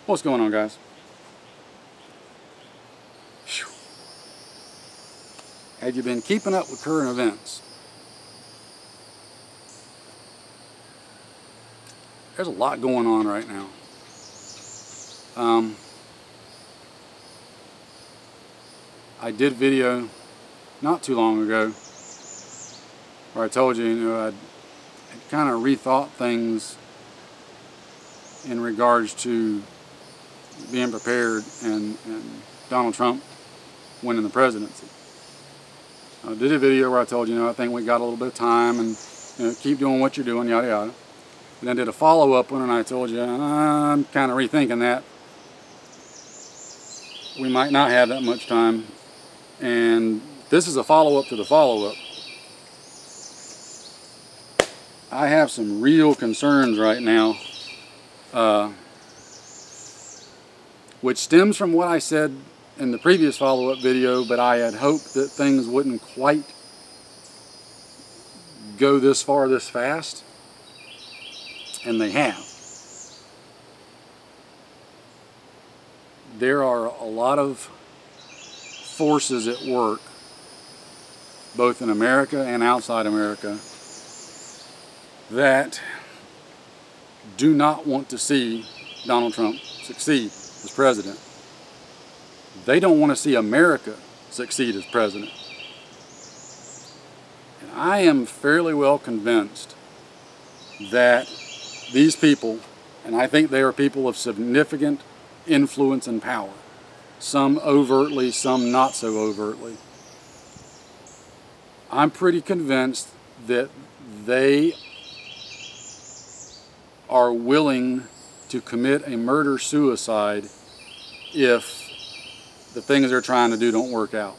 What's going on, guys? Whew. Have you been keeping up with current events? There's a lot going on right now. I did a video not too long ago where I told you, I'd kind of rethought things in regards to being prepared and Donald Trump winning the presidency. I did a video where I told you, I think we got a little bit of time and keep doing what you're doing, yada yada. And then did a follow-up one and I told you, I'm kind of rethinking that. We might not have that much time. And this is a follow-up to the follow-up. I have some real concerns right now, which stems from what I said in the previous follow-up video, but I had hoped that things wouldn't quite go this far this fast, and they have. There are a lot of forces at work, both in America and outside America, that do not want to see Donald Trump succeed as president. They don't want to see America succeed as president. And I am fairly well convinced that these people, and I think they are people of significant influence and power, some overtly, some not so overtly. I'm pretty convinced that they are willing to commit a murder-suicide if the things they're trying to do don't work out.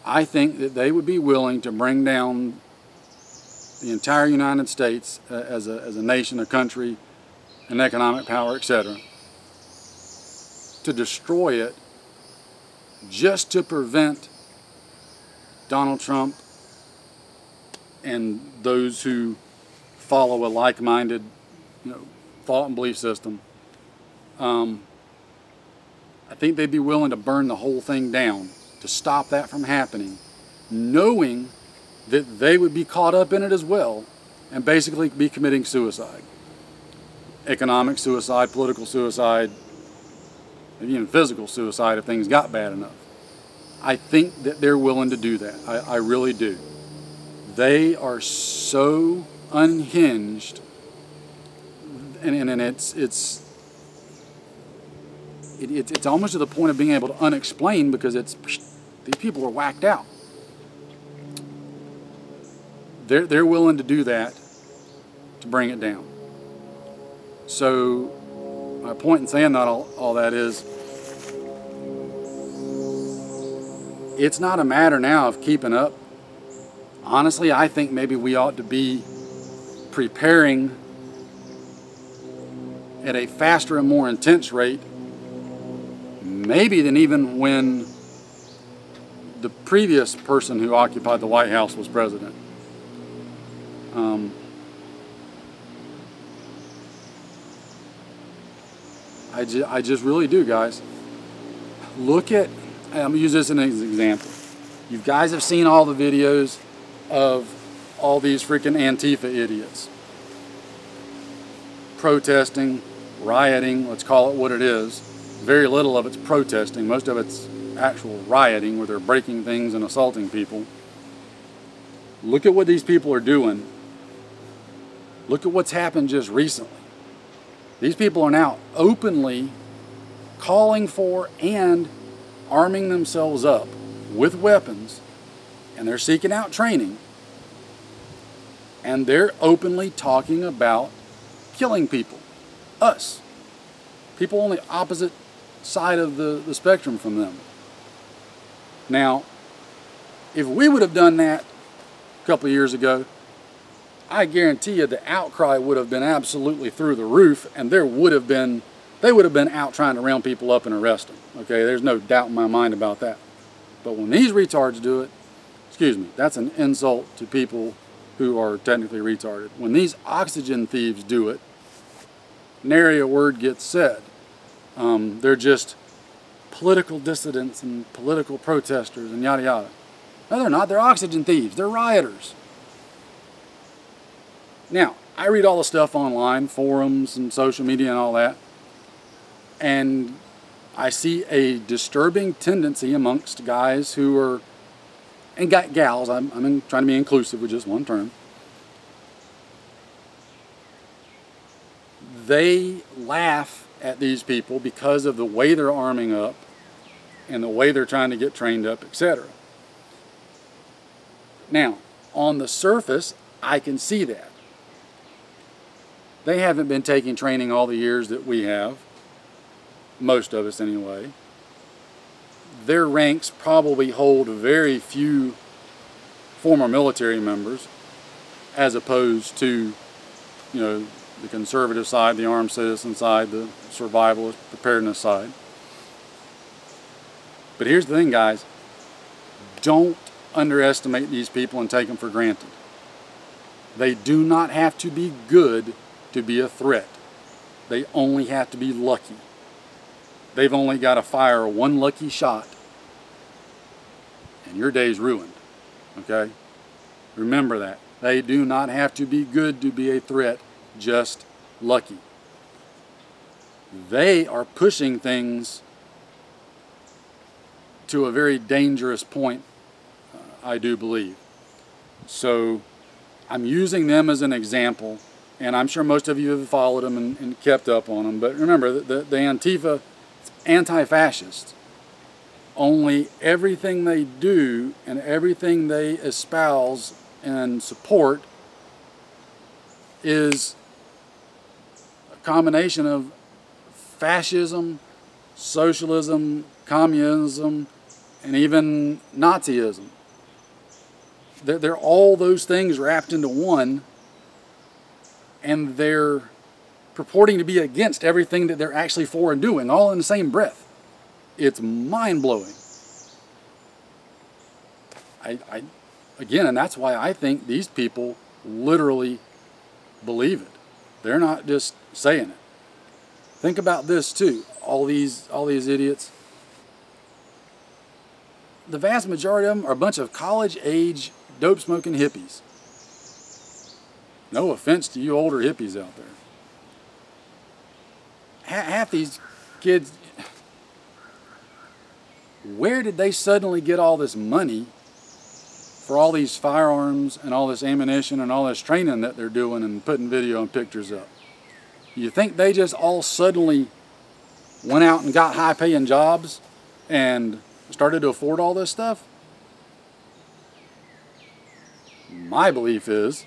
I think that they would be willing to bring down the entire United States as a nation, a country, an economic power, etc., to destroy it just to prevent Donald Trump and those who follow a like-minded, thought and belief system. I think they'd be willing to burn the whole thing down to stop that from happening, knowing that they would be caught up in it as well and basically be committing suicide. Economic suicide, political suicide, even physical suicide if things got bad enough. I think that they're willing to do that. I really do. They are so unhinged, and it's almost to the point of being able to unexplain, because these people are whacked out. They're willing to do that to bring it down. So my point in saying that all that is, it's not a matter now of keeping up. Honestly, I think maybe we ought to be preparing at a faster and more intense rate, maybe than even when the previous person who occupied the White House was president. I just really do, guys. Look at, I'm going to use this as an example. You guys have seen all the videos of all these freaking Antifa idiots protesting, rioting, let's call it what it is. Very little of it's protesting. Most of it's actual rioting where they're breaking things and assaulting people. Look at what these people are doing. Look at what's happened just recently. These people are now openly calling for and arming themselves up with weapons, and they're seeking out training, and they're openly talking about killing people. Us. People on the opposite side of the spectrum from them. Now, if we would have done that a couple of years ago, I guarantee you the outcry would have been absolutely through the roof, and they would have been out trying to round people up and arrest them. Okay, there's no doubt in my mind about that. But when these retards do it, excuse me, that's an insult to people who are technically retarded. When these oxygen thieves do it, nary a word gets said. They're just political dissidents and political protesters and yada yada. No, they're not. They're oxygen thieves. They're rioters. Now, I read all the stuff online, forums and social media and all that, and I see a disturbing tendency amongst guys who are, and gals, I'm trying to be inclusive with just one term. They laugh at these people because of the way they're arming up and the way they're trying to get trained up, etc. Now, on the surface, I can see that. They haven't been taking training all the years that we have, most of us anyway. Their ranks probably hold very few former military members, as opposed to, you know, the conservative side, the armed citizen side, the survivalist preparedness side. But here's the thing, guys. Don't underestimate these people and take them for granted. They do not have to be good to be a threat. They only have to be lucky. They've only got to fire one lucky shot and your day's ruined. Okay? Remember that. They do not have to be good to be a threat, just lucky. They are pushing things to a very dangerous point, I do believe. So I'm using them as an example, and I'm sure most of you have followed them and kept up on them. But remember, the Antifa, it's anti-fascist. Only everything they do and everything they espouse and support is a combination of fascism, socialism, communism, and even Nazism. They're all those things wrapped into one, and they're purporting to be against everything that they're actually for and doing, all in the same breath. It's mind-blowing. Again, and that's why I think these people literally believe it. They're not just saying it. Think about this too. All these idiots. The vast majority of them are a bunch of college-age, dope-smoking hippies. No offense to you older hippies out there. Half these kids, where did they suddenly get all this money for all these firearms and all this ammunition and all this training that they're doing and putting video and pictures up? You think they just all suddenly went out and got high-paying jobs and started to afford all this stuff? My belief is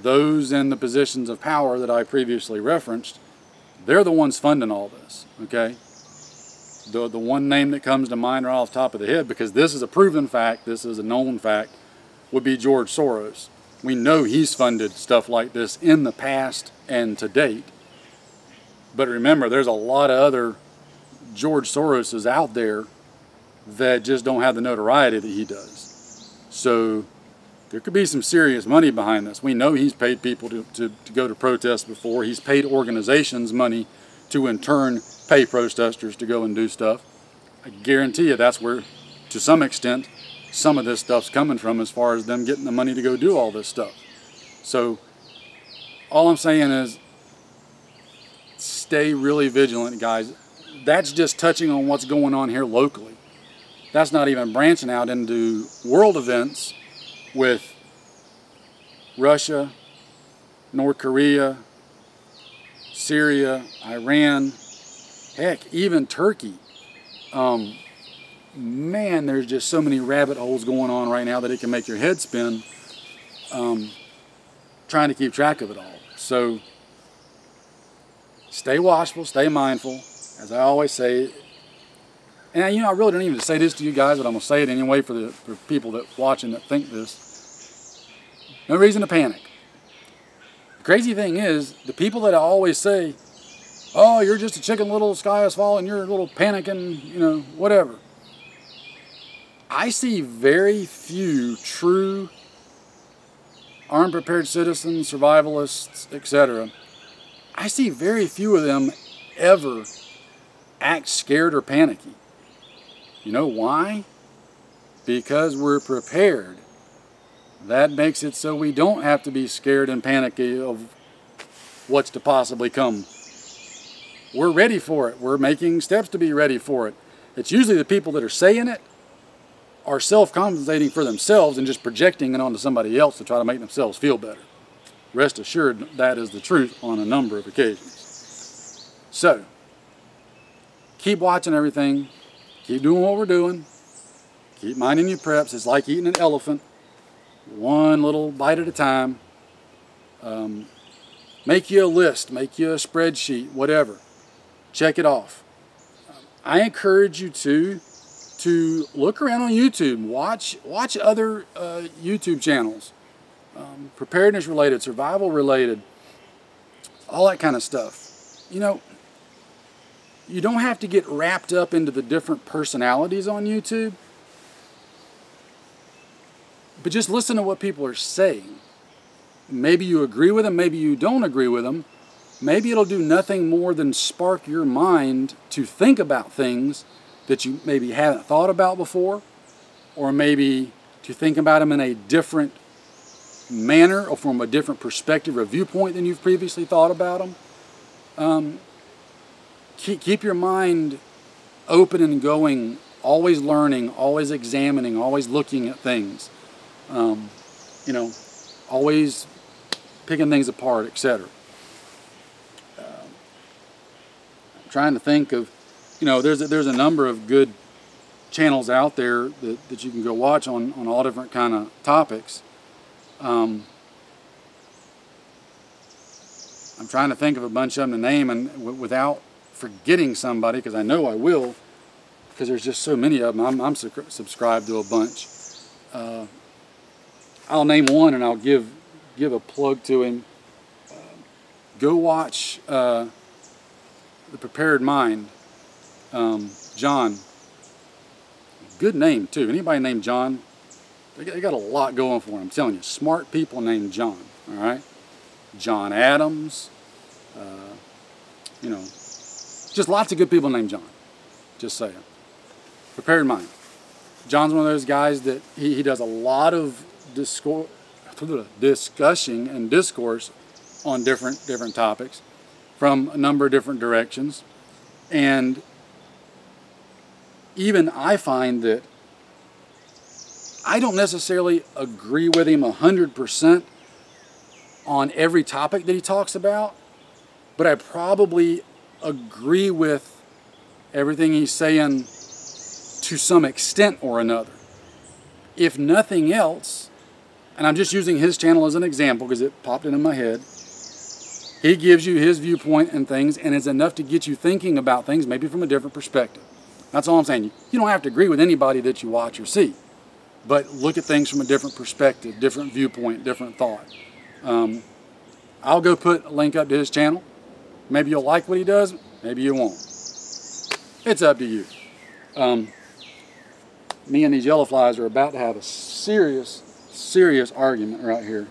those in the positions of power that I previously referenced, they're the ones funding all this, okay? The one name that comes to mind right off the top of the head, because this is a proven fact, this is a known fact, would be George Soros. We know he's funded stuff like this in the past and to date. But remember, there's a lot of other George Soroses out there that just don't have the notoriety that he does. So there could be some serious money behind this. We know he's paid people to go to protests before. He's paid organizations money to in turn pay protesters to go and do stuff. I guarantee you that's where, to some extent, some of this stuff's coming from, as far as them getting the money to go do all this stuff. So all I'm saying is stay really vigilant, guys. That's just touching on what's going on here locally. That's not even branching out into world events with Russia, North Korea, Syria, Iran, heck, even Turkey. Man, there's just so many rabbit holes going on right now that it can make your head spin trying to keep track of it all. So stay watchful, stay mindful, as I always say. And you know, I really don't even say this to you guys, but I'm going to say it anyway for people that watching that think this. No reason to panic. The crazy thing is, the people that I always say, oh, you're just a chicken little, sky is falling, you're a little panicking, you know, whatever. I see very few true armed prepared citizens, survivalists, etc., I see very few of them ever act scared or panicky. You know why? Because we're prepared. That makes it so we don't have to be scared and panicky of what's to possibly come. We're ready for it. We're making steps to be ready for it. It's usually the people that are saying it are self-compensating for themselves and just projecting it onto somebody else to try to make themselves feel better. Rest assured, that is the truth on a number of occasions. So, keep watching everything. Keep doing what we're doing. Keep minding your preps. It's like eating an elephant, one little bite at a time. Make you a list, make you a spreadsheet, whatever. Check it off. I encourage you to look around on YouTube. Watch other YouTube channels. Preparedness related, survival related, all that kind of stuff. You know, you don't have to get wrapped up into the different personalities on YouTube, but just listen to what people are saying. Maybe you agree with them, maybe you don't agree with them. Maybe it'll do nothing more than spark your mind to think about things that you maybe haven't thought about before, or maybe to think about them in a different manner or from a different perspective or viewpoint than you've previously thought about them. Keep your mind open and going, always learning, always examining, always looking at things. You know, always picking things apart, etc. I'm trying to think of, you know, there's a number of good channels out there that you can go watch on all different kind of topics. I'm trying to think of a bunch of them to name, and without forgetting somebody, because I know I will, because there's just so many of them. I'm subscribed to a bunch. I'll name one, and I'll give a plug to him. Go watch The Prepared Mind. John. Good name too. Anybody named John? They got a lot going for them. I'm telling you, smart people named John. All right, John Adams. You know, just lots of good people named John. Just saying. Prepared Mind. John's one of those guys that he does a lot of discussion and discourse on different topics from a number of different directions, and even I find that I don't necessarily agree with him 100% on every topic that he talks about, but I probably agree with everything he's saying to some extent or another. If nothing else, and I'm just using his channel as an example because it popped into my head, he gives you his viewpoint and things, and it's enough to get you thinking about things maybe from a different perspective. That's all I'm saying. You don't have to agree with anybody that you watch or see, but look at things from a different perspective, different viewpoint, different thought. I'll go put a link up to his channel. Maybe you'll like what he does, maybe you won't. It's up to you. Me and these yellow flies are about to have a serious argument right here.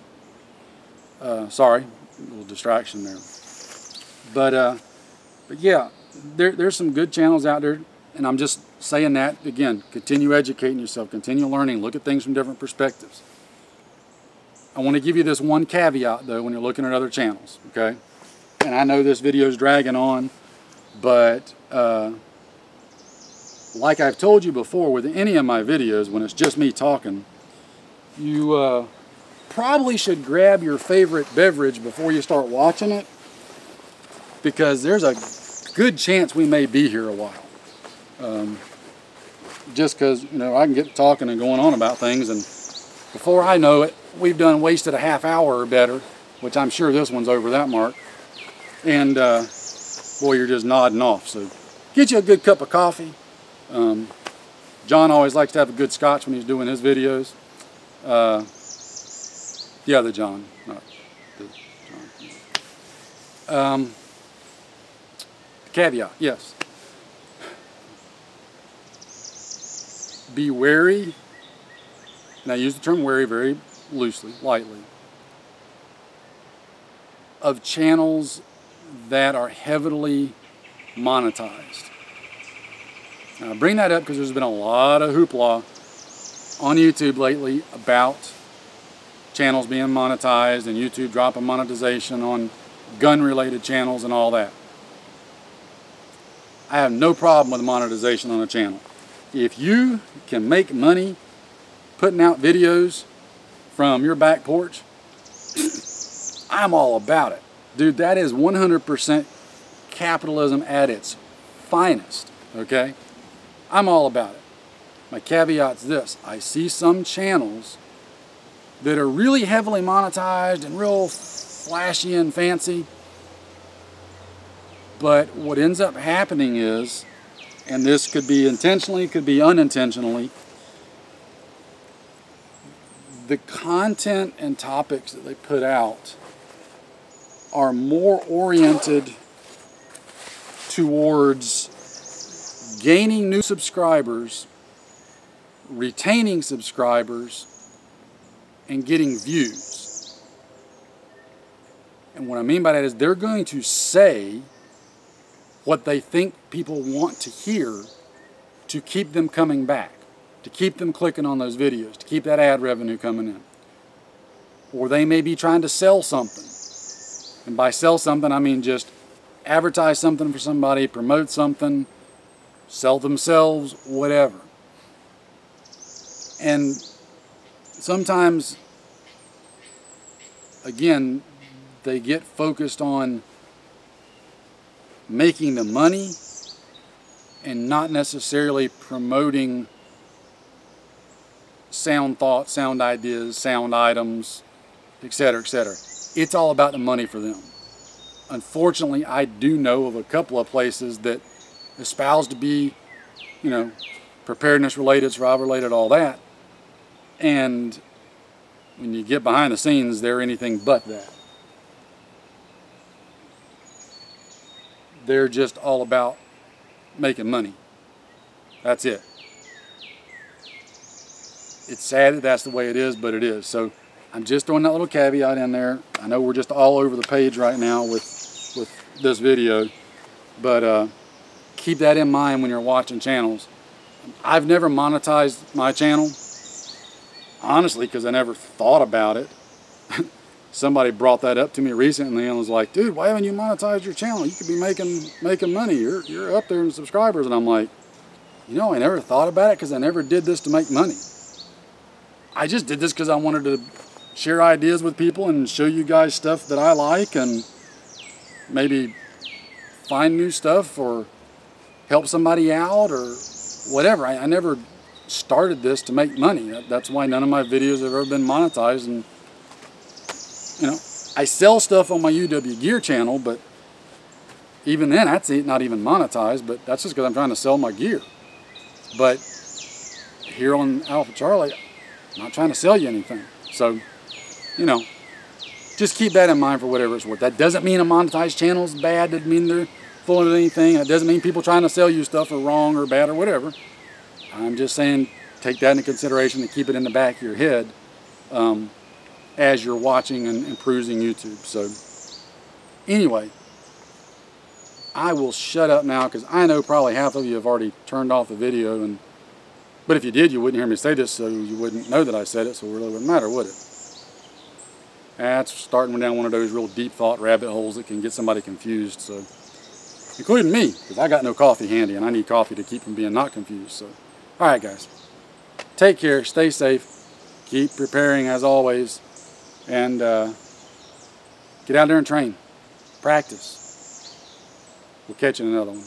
Sorry, a little distraction there. But yeah, there's some good channels out there, and I'm just saying that again. Continue educating yourself, continue learning, look at things from different perspectives. I want to give you this one caveat though when you're looking at other channels, okay? And I know this video is dragging on, but like I've told you before with any of my videos, when it's just me talking, you probably should grab your favorite beverage before you start watching it, because there's a good chance we may be here a while. Just because, you know, I can get talking and going on about things, and before I know it, we've wasted a half hour or better, which I'm sure this one's over that mark. And boy, you're just nodding off. So get you a good cup of coffee. John always likes to have a good scotch when he's doing his videos. The other John, not the John. Caveat, yes. Be wary, and I use the term wary very loosely, lightly, of channels that are heavily monetized. Now, I bring that up because there's been a lot of hoopla on YouTube lately about channels being monetized and YouTube dropping monetization on gun-related channels and all that. I have no problem with monetization on a channel. If you can make money putting out videos from your back porch, I'm all about it. Dude, that is 100% capitalism at its finest, okay? I'm all about it. My caveat's this: I see some channels that are really heavily monetized and real flashy and fancy, but what ends up happening is, and this could be intentionally, could be unintentionally, the content and topics that they put out are more oriented towards gaining new subscribers, retaining subscribers, and getting views. And what I mean by that is they're going to say what they think people want to hear to keep them coming back, to keep them clicking on those videos, to keep that ad revenue coming in. Or they may be trying to sell something. And by sell something, I mean just advertise something for somebody, promote something, sell themselves, whatever. And sometimes, again, they get focused on making the money and not necessarily promoting sound thoughts, sound ideas, sound items, etc., etc. It's all about the money for them. Unfortunately, I do know of a couple of places that espouse to be, you know, preparedness related, survival related, all that. And when you get behind the scenes, they're anything but that. They're just all about making money. That's it. It's sad that that's the way it is, but it is. So I'm just throwing that little caveat in there. I know we're just all over the page right now with this video, but keep that in mind when you're watching channels. I've never monetized my channel, honestly, because I never thought about it. Somebody brought that up to me recently and was like, dude, why haven't you monetized your channel? You could be making money. You're up there in subscribers. And I'm like, you know, I never thought about it because I never did this to make money. I just did this because I wanted to share ideas with people and show you guys stuff that I like and maybe find new stuff or help somebody out or whatever. I never started this to make money. That's why none of my videos have ever been monetized. And you know, I sell stuff on my UW Gear channel, but even then, that's not even monetized, but that's just because I'm trying to sell my gear. But here on Alpha Charlie, I'm not trying to sell you anything. So, you know, just keep that in mind for whatever it's worth. That doesn't mean a monetized channel is bad. Doesn't mean they're full of anything. That doesn't mean people trying to sell you stuff are wrong or bad or whatever. I'm just saying take that into consideration and keep it in the back of your head as you're watching and perusing YouTube. So anyway, I will shut up now because I know probably half of you have already turned off the video. But if you did, you wouldn't hear me say this, so you wouldn't know that I said it, so it really wouldn't matter, would it? That's starting down one of those real deep thought rabbit holes that can get somebody confused, so, including me, because I got no coffee handy, and I need coffee to keep from being not confused. So, all right, guys, take care, stay safe, keep preparing as always, and get out there and train, practice. We'll catch you in another one.